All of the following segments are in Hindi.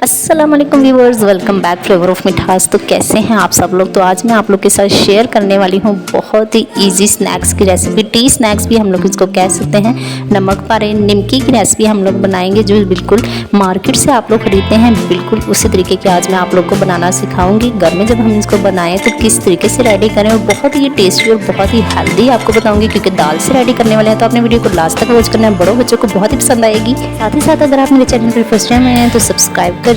अस्सलाम वालेकुम viewers, welcome back flavour of मिठास। तो कैसे हैं आप सब लोग। तो आज मैं आप लोग के साथ शेयर करने वाली हूँ बहुत ही इजी स्नैक्स की रेसिपी। टी स्नैक्स भी हम लोग इसको कह सकते हैं। नमक पारे निमकी की रेसिपी हम लोग बनाएंगे, जो बिल्कुल मार्केट से आप लोग खरीदते हैं, बिल्कुल उसी तरीके की आज मैं आप लोग को बनाना सिखाऊंगी। घर में जब हम इसको बनाएं तो किस तरीके से रेडी करें, और बहुत ही टेस्टी और बहुत ही हेल्दी आपको बताऊंगी, क्योंकि दाल से रेडी करने वाले हैं। तो आपने वीडियो को लास्ट तक वॉच करना है, बड़ों बच्चों को बहुत ही पसंद आएगी। साथ ही साथ अगर आप मेरे चैनल पर फर्स्ट टाइम आए हैं तो सब्सक्राइब करके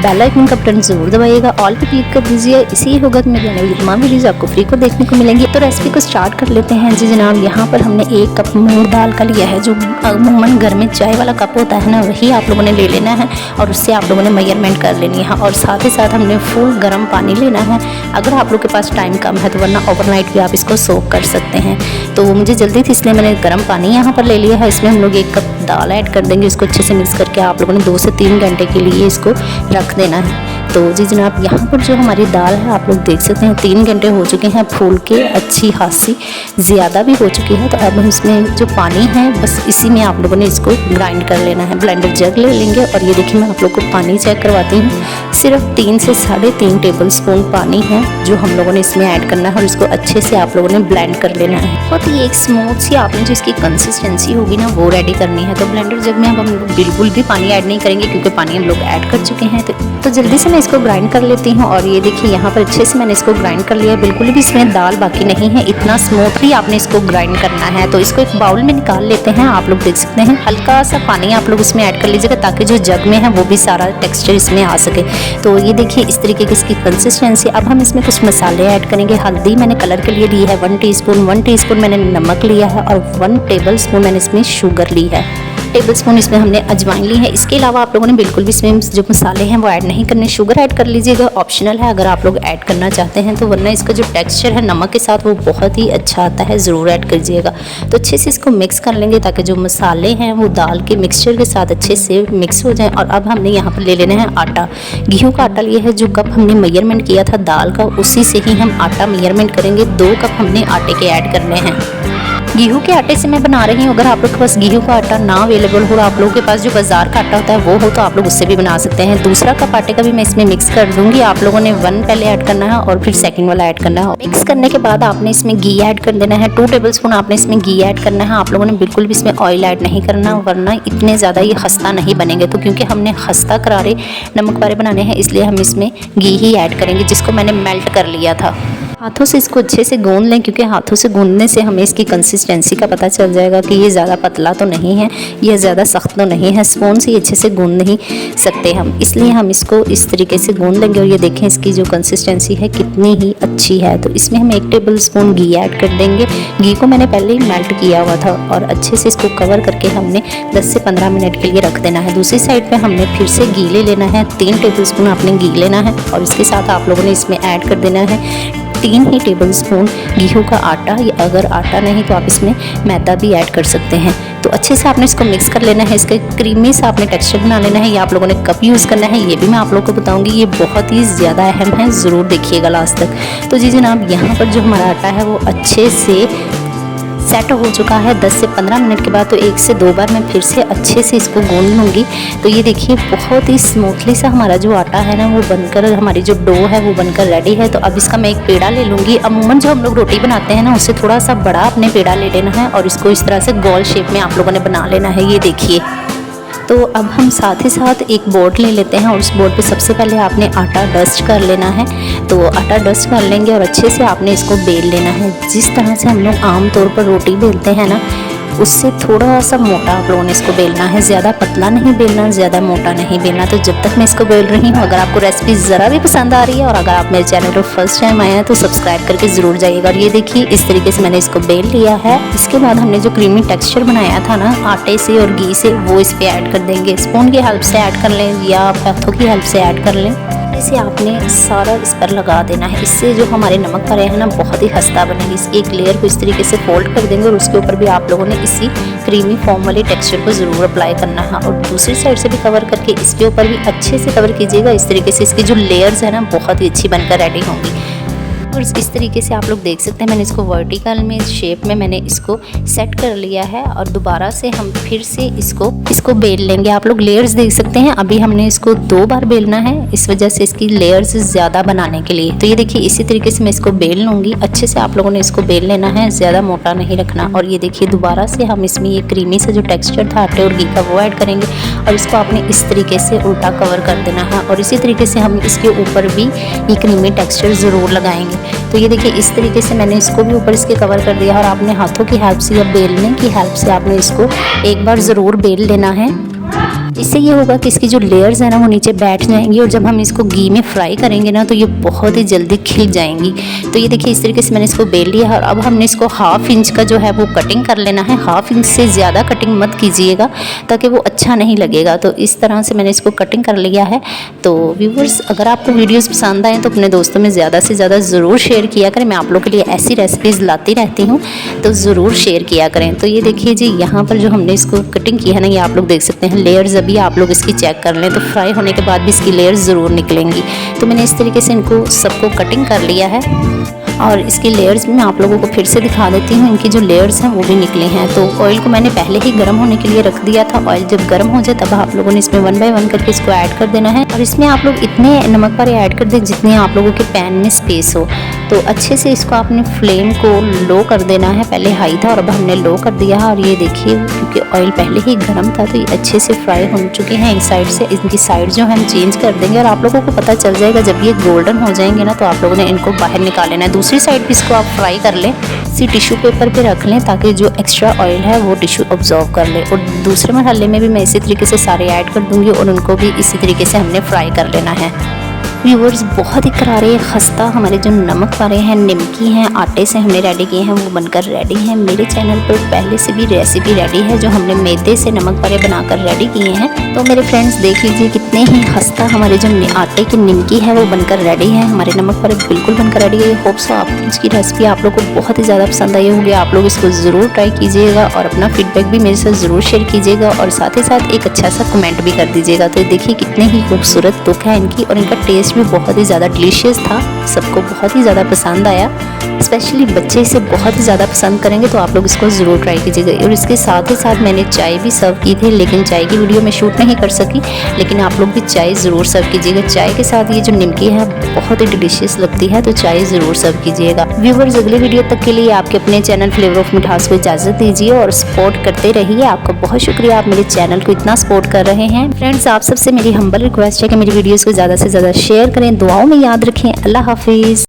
बेल आइकन का बटन जरूर दबाइएगा, ऑल पे क्लिक कर दीजिए। इसी होगा कि मेरी आने वाली तमाम वीडियोस आपको फ्री को देखने को मिलेंगी। तो रेसिपी को स्टार्ट कर लेते हैं जी जनाब। यहाँ पर हमने 1 कप मूंग दाल का लिया है, जो अमूमन घर में चाय वाला कप होता है ना, वही आप लोगों ने ले लेना है और उससे आप लोगों ने मेजरमेंट कर लेनी है। और साथ ही साथ हमने फुल गर्म पानी लेना है। अगर आप लोग के पास टाइम कम है तो वरना ओवरनाइट भी आप इसको सोक कर सकते हैं। तो मुझे जल्दी थी इसलिए मैंने गर्म पानी यहाँ पर ले लिया है। इसमें हम लोग 1 कप दाल ऐड कर देंगे। इसको अच्छे से मिक्स करके आप लोगों ने 2 से 3 घंटे के लिए इसको रख देना है। तो जी जनाब, यहाँ पर जो हमारी दाल है आप लोग देख सकते हैं 3 घंटे हो चुके हैं, फूल के अच्छी खासी ज़्यादा भी हो चुकी है। तो अब हम इसमें जो पानी है बस इसी में आप लोगों ने इसको ग्राइंड कर लेना है। ब्लेंडर जग ले लेंगे और ये देखिए मैं आप लोग को पानी चेक करवाती हूँ। सिर्फ 3 से 3.5 टेबल स्पून पानी है जो हम लोगों ने इसमें ऐड करना है, और इसको अच्छे से आप लोगों ने ब्लेंड कर लेना है। बहुत ही एक स्मूथ सी आपने जो इसकी कंसिस्टेंसी होगी ना वो रेडी करनी है। तो ब्लेंडर जग में अब हम लोग बिल्कुल भी पानी ऐड नहीं करेंगे, क्योंकि पानी हम लोग ऐड कर चुके हैं। तो जल्दी से मैं इसको ग्राइंड कर लेती हूँ। और ये देखिए यहाँ पर अच्छे से मैंने इसको ग्राइंड कर लिया है। बिल्कुल भी इसमें दाल बाकी नहीं है, इतना स्मूथली आपने इसको ग्राइंड करना है। तो इसको एक बाउल में निकाल लेते हैं। आप लोग देख सकते हैं हल्का सा पानी आप लोग इसमें ऐड कर लीजिएगा, ताकि जो जग में है वो भी सारा टेक्सचर इसमें आ सके। तो ये देखिए इस तरीके की इसकी कंसिस्टेंसी। अब हम इसमें कुछ मसाले ऐड करेंगे। हल्दी मैंने कलर के लिए ली है 1 टीस्पून मैंने नमक लिया है, और 1 टेबल स्पून मैंने इसमें शुगर ली है। टेबल स्पून इसमें हमने अजवाइन ली है। इसके अलावा आप लोगों ने बिल्कुल भी इसमें जो मसाले हैं वो ऐड नहीं करने। शुगर ऐड कर लीजिएगा, ऑप्शनल है अगर आप लोग ऐड करना चाहते हैं तो, वरना इसका जो टेक्सचर है नमक के साथ वो बहुत ही अच्छा आता है, ज़रूर ऐड कीजिएगा। तो अच्छे से इसको मिक्स कर लेंगे ताकि जो मसाले हैं वो दाल के मिक्सचर के साथ अच्छे से मिक्स हो जाएं। और अब हमने यहाँ पर ले लेना है आटा। गेहूँ का आटा लिया है। जो कप हमने मेजरमेंट किया था दाल का, उसी से ही हम आटा मेजरमेंट करेंगे। 2 कप हमने आटे के ऐड करने हैं। गेहूं के आटे से मैं बना रही हूँ। अगर आप लोग के पास गेहूं का आटा ना अवेलेबल हो, आप लोगों के पास जो बाजार का आटा होता है वो हो, तो आप लोग उससे भी बना सकते हैं। दूसरा कप आटे का भी मैं इसमें मिक्स कर दूंगी। आप लोगों ने 1 पहले ऐड करना है और फिर सेकंड वाला ऐड करना है। मिक्स करने के बाद आपने इसमें घी ऐड कर देना है। 2 टेबल स्पून आपने इसमें घी ऐड करना है। आप लोगों ने बिल्कुल भी इसमें ऑयल ऐड नहीं करना, वरना इतने ज़्यादा ये खस्ता नहीं बनेंगे। तो क्योंकि हमने खस्ता करारे नमक वारे बनाने हैं, इसलिए हम इसमें घी ही ऐड करेंगे, जिसको मैंने मेल्ट कर लिया था। हाथों से इसको अच्छे से गूंद लें, क्योंकि हाथों से गूंदने से हमें इसकी कंसिस्टेंसी का पता चल जाएगा कि ये ज़्यादा पतला तो नहीं है, ये ज़्यादा सख्त तो नहीं है। स्पून से अच्छे से गूंद नहीं सकते हम, इसलिए हम इसको इस तरीके से गूंद लेंगे। और ये देखें इसकी जो कंसिस्टेंसी है कितनी ही अच्छी है। तो इसमें हम 1 टेबल स्पून घी ऐड कर देंगे। घी को मैंने पहले ही मेल्ट किया हुआ था, और अच्छे से इसको कवर करके हमने 10 से 15 मिनट के लिए रख देना है। दूसरी साइड पर हमने फिर से घी ले लेना है। 3 टेबल स्पून आपने घी लेना है, और इसके साथ आप लोगों ने इसमें ऐड कर देना है 3 ही टेबल स्पून गेहूं का आटा, या अगर आटा नहीं तो आप इसमें मैदा भी ऐड कर सकते हैं। तो अच्छे से आपने इसको मिक्स कर लेना है। इसका क्रीमी सा आपने टेक्सचर बना लेना है। ये आप लोगों ने कप यूज़ करना है, ये भी मैं आप लोगों को बताऊंगी। ये बहुत ही ज़्यादा अहम है, ज़रूर देखिएगा लास्ट तक। तो जी जनाब, यहाँ पर जो हमारा आटा है वो अच्छे से सेट हो चुका है। 10 से 15 मिनट के बाद तो 1 से 2 बार मैं फिर से अच्छे से इसको गूंद लूँगी। तो ये देखिए बहुत ही स्मूथली सा हमारा जो आटा है ना वो बनकर, हमारी जो डो है वो बनकर रेडी है। तो अब इसका मैं एक पेड़ा ले लूँगी। अमूमन जो हम लोग रोटी बनाते हैं ना, उससे थोड़ा सा बड़ा अपने पेड़ा ले लेना है, और इसको इस तरह से गोल शेप में आप लोगों ने बना लेना है। ये देखिए। तो अब हम साथ ही साथ एक बोर्ड ले लेते हैं, और उस बोर्ड पे सबसे पहले आपने आटा डस्ट कर लेना है। तो आटा डस्ट कर लेंगे और अच्छे से आपने इसको बेल लेना है। जिस तरह से हम लोग आम तौर पर रोटी बेलते हैं ना, उससे थोड़ा सा मोटा आप लोगों ने इसको बेलना है। ज़्यादा पतला नहीं बेलना, ज़्यादा मोटा नहीं बेलना। तो जब तक मैं इसको बेल रही हूँ, अगर आपको रेसिपी ज़रा भी पसंद आ रही है, और अगर आप मेरे चैनल पर फर्स्ट टाइम आए हैं तो सब्सक्राइब करके ज़रूर जाइएगा। और ये देखिए इस तरीके से मैंने इसको बेल लिया है। इसके बाद हमने जो क्रीमी टेक्सचर बनाया था ना आटे से और घी से, वो इस पर ऐड कर देंगे। स्पून की हेल्प से ऐड कर लें या हाथों की हेल्प से ऐड कर लें। इसे आपने सारा इस पर लगा देना है। इससे जो हमारे नमक पारे हैं ना बहुत ही खस्ता बनेगी। इस एक लेयर को इस तरीके से फोल्ड कर देंगे, और उसके ऊपर भी आप लोगों ने इसी क्रीमी फॉर्म वाले टेक्सचर को ज़रूर अप्लाई करना है। और दूसरी साइड से भी कवर करके इसके ऊपर भी अच्छे से कवर कीजिएगा। इस तरीके से इसकी जो लेयर्स है ना बहुत ही अच्छी बनकर रेडी होंगी। व्यूअर्स इस तरीके से आप लोग देख सकते हैं मैंने इसको वर्टिकल में शेप में मैंने इसको सेट कर लिया है और दोबारा से हम फिर से इसको बेल लेंगे। आप लोग लेयर्स देख सकते हैं, अभी हमने इसको 2 बार बेलना है, इस वजह से इसकी लेयर्स ज़्यादा बनाने के लिए। तो ये देखिए इसी तरीके से मैं इसको बेल लूँगी। अच्छे से आप लोगों ने इसको बेल लेना है, ज़्यादा मोटा नहीं रखना। और ये देखिए दोबारा से हम इसमें ये क्रीमी से जो टेक्स्चर था आटे और घी का वो ऐड करेंगे और इसको आपने इस तरीके से उल्टा कवर कर देना है और इसी तरीके से हम इसके ऊपर भी ये क्रीमी टेक्सचर ज़रूर लगाएंगे। तो ये देखिए इस तरीके से मैंने इसको भी ऊपर इसके कवर कर दिया और आपने हाथों की हेल्प से या बेलने की हेल्प से आपने इसको एक बार ज़रूर बेल लेना है। इससे ये होगा कि इसकी जो लेयर्स है ना वो नीचे बैठ जाएंगी और जब हम इसको घी में फ्राई करेंगे ना तो ये बहुत ही जल्दी खिल जाएंगी। तो ये देखिए इस तरीके से मैंने इसको बेल लिया और अब हमने इसको 1/2 इंच का जो है वो कटिंग कर लेना है। 1/2 इंच से ज़्यादा कटिंग मत कीजिएगा ताकि वो अच्छा नहीं लगेगा। तो इस तरह से मैंने इसको कटिंग कर लिया है। तो व्यूअर्स अगर आपको वीडियोज़ पसंद आए तो अपने दोस्तों में ज़्यादा से ज़्यादा ज़रूर शेयर किया करें। मैं आप लोगों के लिए ऐसी रेसिपीज़ लाती रहती हूँ तो ज़रूर शेयर किया करें। तो ये देखिए जी यहाँ पर जो हमने इसको कटिंग की है ना ये आप लोग देख सकते हैं लेयर्स अभी आप लोग इसकी चेक कर लें तो फ्राई होने के बाद भी इसकी लेयर्स ज़रूर निकलेंगी। तो मैंने इस तरीके से इनको सबको कटिंग कर लिया है और इसकी लेयर्स भी मैं आप लोगों को फिर से दिखा देती हूँ। इनकी जो लेयर्स हैं वो भी निकले हैं। तो ऑयल को मैंने पहले ही गर्म होने के लिए रख दिया था। ऑयल जब गर्म हो जाए तब आप लोगों ने इसमें 1 बाय 1 करके इसको ऐड कर देना है और इसमें आप लोग इतने नमक वाले ऐड कर दें जितने आप लोगों के पैन में स्पेस हो। तो अच्छे से इसको आपने फ्लेम को लो कर देना है। पहले हाई था और अब हमने लो कर दिया है और ये देखिए क्योंकि ऑयल पहले ही गर्म था तो ये अच्छे से फ्राई हो चुके हैं। एक साइड से इनकी साइड जो है हम चेंज कर देंगे और आप लोगों को पता चल जाएगा जब ये गोल्डन हो जाएंगे ना तो आप लोगों ने इनको बाहर निकाल लेना है। दूसरी साइड भी इसको आप फ्राई कर लें, इसी टिश्यू पेपर पे रख लें ताकि जो एक्स्ट्रा ऑयल है वो टिश्यू ऑब्जॉर्व कर ले। और दूसरे मरहले में भी मैं इसी तरीके से सारे ऐड कर दूंगी और उनको भी इसी तरीके से हमने फ्राई कर लेना है। व्यूअर्स बहुत ही करारे खस्ता हमारे जो नमक वाले हैं निमकी हैं आटे से हमने रेडी किए हैं वो बनकर रेडी हैं। मेरे चैनल पर पहले से भी रेसिपी रेडी है जो हमने मैदे से नमक वाले बनाकर रेडी किए हैं। तो मेरे फ्रेंड्स देख लीजिए कितने ही खस्ता हमारे जो आटे की निमकी है वो बनकर रेडी है। हमारे नमक वाले बिल्कुल बनकर रेडी है। होप सो आप इसकी रेसिपी आप लोग को बहुत ही ज़्यादा पसंद आई होगी। आप लोग इसको ज़रूर ट्राई कीजिएगा और अपना फीडबैक भी मेरे साथ ज़रूर शेयर कीजिएगा और साथ ही साथ एक अच्छा सा कमेंट भी कर दीजिएगा। तो देखिए कितने ही खूबसूरत लुक है इनकी और इनका टेस्ट भी बहुत ही ज़्यादा डिलीशियस था। सबको बहुत ही ज़्यादा पसंद आया, स्पेशली बच्चे इसे बहुत ही ज़्यादा पसंद करेंगे। तो आप लोग इसको ज़रूर ट्राई कीजिएगा। और इसके साथ ही साथ मैंने चाय भी सर्व की थी लेकिन चाय की वीडियो में शूट नहीं कर सकी, लेकिन आप लोग भी चाय ज़रूर सर्व कीजिएगा। चाय के साथ ये जो निमकी है बहुत ही डिलीशियस लगती है तो चाय ज़रूर सर्व कीजिएगा। व्यूअर्स अगले वीडियो तक के लिए आपके अपने चैनल फ्लेवर ऑफ मिठास को इजाज़त दीजिए और सपोर्ट करते रहिए। आपका बहुत शुक्रिया, आप मेरे चैनल को इतना सपोर्ट कर रहे हैं। फ्रेंड्स आप सबसे मेरी हम्बल रिक्वेस्ट है कि मेरी वीडियोज़ को ज़्यादा से ज़्यादा शेयर करें, दुआओं में याद रखें। अल्लाह हाफिज़।